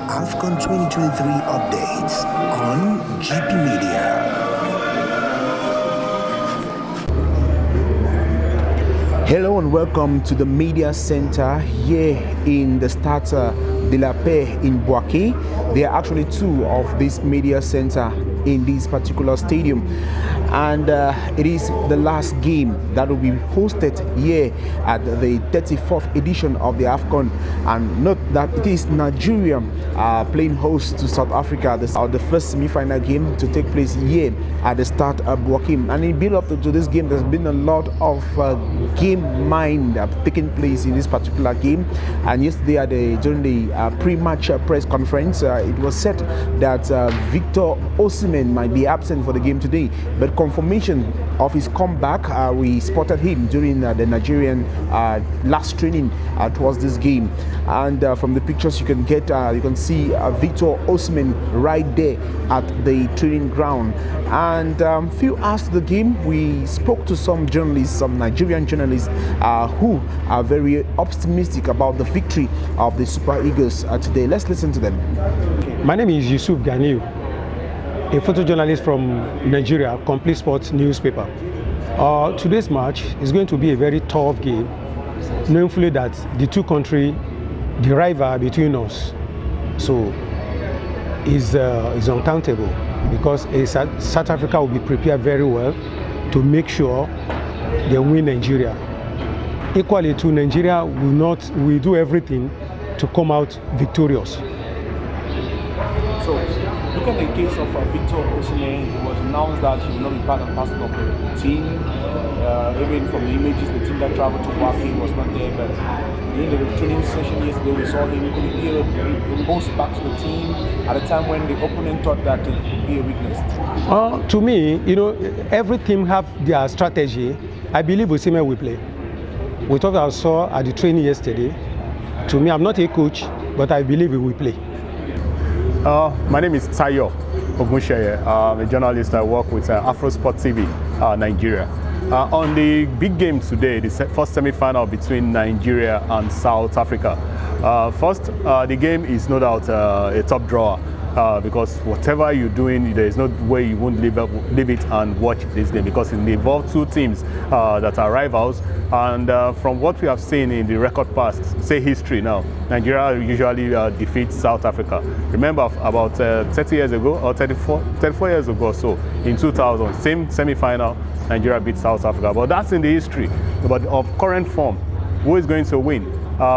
AFCON 2023 updates on GP Media. Hello and welcome to the Media Center here in the Stade de la Paix in Boaké. There are actually two of this Media Center in this particular stadium, and it is the last game that will be hosted here at the 34th edition of the AFCON. And note that it is Nigeria playing host to South Africa, the first semi-final game to take place here at the start of Boaké. And in build up to this game, there's been a lot of game mind taking place in this particular game. And yesterday during the pre-match press conference, it was said that Victor Osimhen might be absent for the game today, but confirmation of his comeback, we spotted him during the Nigerian last training towards this game. And from the pictures you can see Victor Osimhen right there at the training ground. And few after the game, we spoke to some journalists, some Nigerian journalists who are very optimistic about the victory of the Super Eagles today. Let's listen to them. My name is Yusuf Ganiu, a photojournalist from Nigeria, Complete Sports newspaper. Today's match is going to be a very tough game, knowing fully that the two countries, the rival between us, so is uncountable, because South Africa will be prepared very well to make sure they win Nigeria. Equally to Nigeria will do everything to come out victorious. So, look at the case of Victor Osimhen. It was announced that he will not be part and parcel of the team. Even from the images, the team that traveled to Boaké was not there. But in the training session yesterday, we saw him boast back to the team at a time when the opponent thought that it would be a weakness. To me, every team have their strategy. I believe Osimhen will play. With what I saw at the training yesterday, to me, I'm not a coach, but I believe he will play. My name is Tayo Ogunsheye. I'm a journalist. I work with Afrosport TV, Nigeria. On the big game today, the first semi-final between Nigeria and South Africa. First, the game is no doubt a top drawer. Because whatever you're doing, there is no way you won't leave it and watch this game, because it involves two teams that are rivals. And from what we have seen in the record past, say history now, Nigeria usually defeats South Africa. Remember about 30 years ago, or 34 years ago or so, in 2000, same semi-final, Nigeria beat South Africa. But that's in the history. But of current form, who is going to win?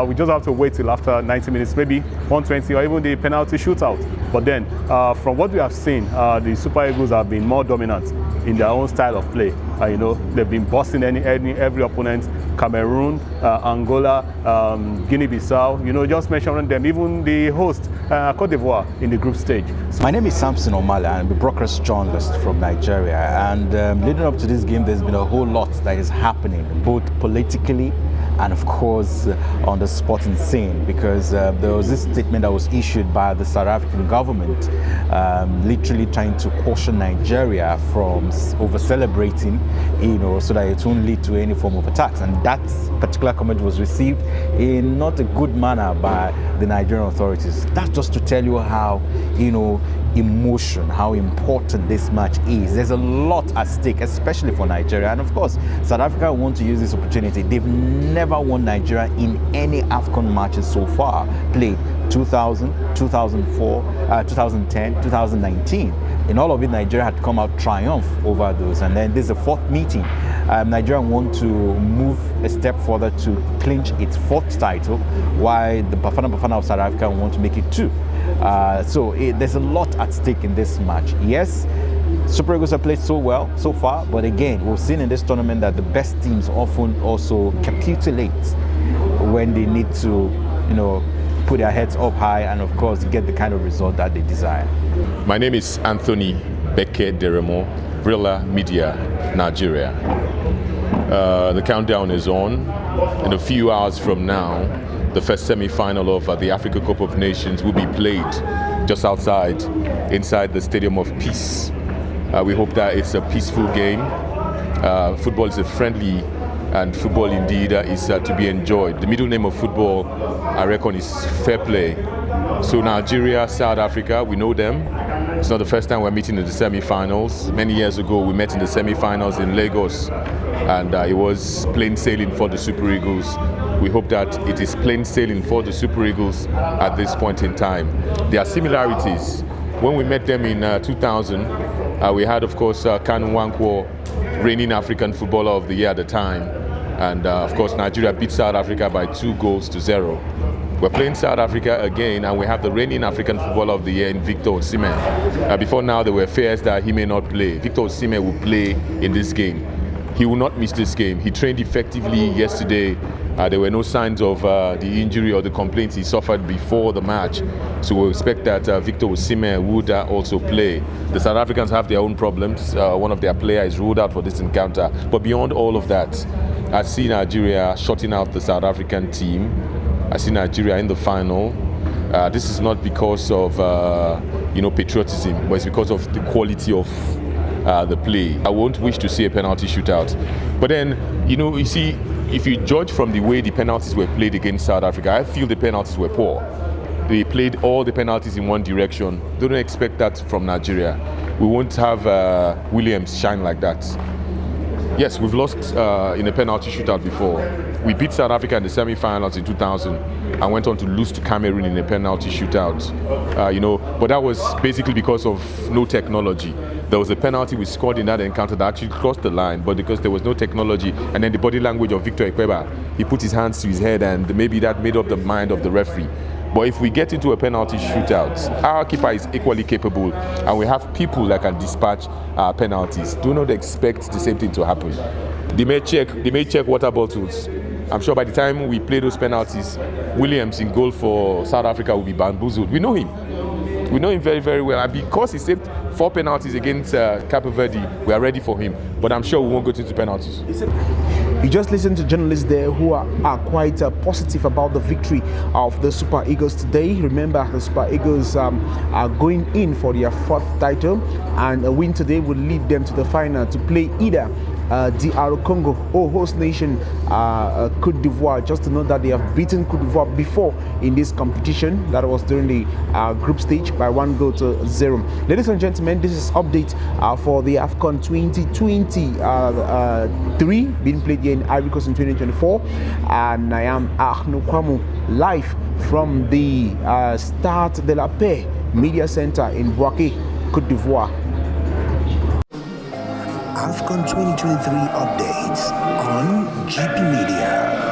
We just have to wait till after 90 minutes, maybe 120, or even the penalty shootout. But then, from what we have seen, the Super Eagles have been more dominant in their own style of play. They've been bossing every opponent: Cameroon, Angola, Guinea-Bissau. Just mentioning them, even the host, Côte d'Ivoire, in the group stage. My name is Samson Omala. I'm a broadcast journalist from Nigeria. And leading up to this game, there's been a whole lot that is happening, both politically and of course on the sporting scene, because there was this statement that was issued by the South African government, literally trying to caution Nigeria from over-celebrating, so that it won't lead to any form of attacks. And that particular comment was received in not a good manner by the Nigerian authorities. That's just to tell you how, emotion, how important this match is. There's a lot at stake, especially for Nigeria. And of course, South Africa want to use this opportunity. They've never won Nigeria in any AFCON matches so far, played 2000, 2004, 2010, 2019. In all of it, Nigeria had come out triumph over those. And then this is the fourth meeting. Nigeria want to move a step further to clinch its fourth title, while the Bafana of South Africa want to make it two. So there's a lot at stake in this match. Yes, Super Eagles have played so well so far, but again, we've seen in this tournament that the best teams often also capitulate when they need to, put their heads up high and of course get the kind of result that they desire. My name is Anthony Beke Deremo, Brilla Media, Nigeria. The countdown is on. In a few hours from now, the first semi-final of the Africa Cup of Nations will be played just inside the Stadium of Peace. We hope that it's a peaceful game. Football is a friendly and football indeed is to be enjoyed. The middle name of football, I reckon, is fair play. So Nigeria, South Africa, we know them. It's not the first time we're meeting in the semi-finals. Many years ago, we met in the semi-finals in Lagos, and it was plain sailing for the Super Eagles. We hope that it is plain sailing for the Super Eagles at this point in time. There are similarities. When we met them in 2000, we had, of course, Kanu Nwankwo, reigning African Footballer of the Year at the time. And, of course, Nigeria beat South Africa by 2-0. We're playing South Africa again, and we have the reigning African Footballer of the Year in Victor Osimhen. Before now, there were fears that he may not play. Victor Osimhen will play in this game. He will not miss this game. He trained effectively yesterday. There were no signs of the injury or the complaints he suffered before the match. So we expect that Victor Osimhen would also play. The South Africans have their own problems. One of their players is ruled out for this encounter. But beyond all of that, I see Nigeria shutting out the South African team. I see Nigeria in the final. This is not because of patriotism, but it's because of the quality of the play. I won't wish to see a penalty shootout. But then, you see, if you judge from the way the penalties were played against South Africa, I feel the penalties were poor. They played all the penalties in one direction. Don't expect that from Nigeria. We won't have Williams shine like that. Yes, we've lost in a penalty shootout before. We beat South Africa in the semi-finals in 2000 and went on to lose to Cameroon in a penalty shootout. But that was basically because of no technology. There was a penalty we scored in that encounter that actually crossed the line, but because there was no technology, and then the body language of Victor Ekweba, he put his hands to his head, and maybe that made up the mind of the referee. But if we get into a penalty shootout, our keeper is equally capable, and we have people that can dispatch penalties. Do not expect the same thing to happen. They may check water bottles. I'm sure by the time we play those penalties, Williams in goal for South Africa will be bamboozled. We know him. We know him very, very well. And because he saved 4 penalties against Cape Verde, we are ready for him. But I'm sure we won't go into penalties. You just listened to journalists there who are quite positive about the victory of the Super Eagles today. Remember, the Super Eagles are going in for their 4th title, and a win today will lead them to the final to play either DR Congo or host nation Côte d'Ivoire. Just to know that they have beaten Côte d'Ivoire before in this competition. That was during the group stage by 1-0. Ladies and gentlemen, this is update for the AFCON 2023 being played here in Ivory Coast in 2024, and I am Arnaud Kwamu live from the Stade de la Paix Media Center in Bouaké, Côte d'Ivoire. AFCON 2023 updates on GP Media.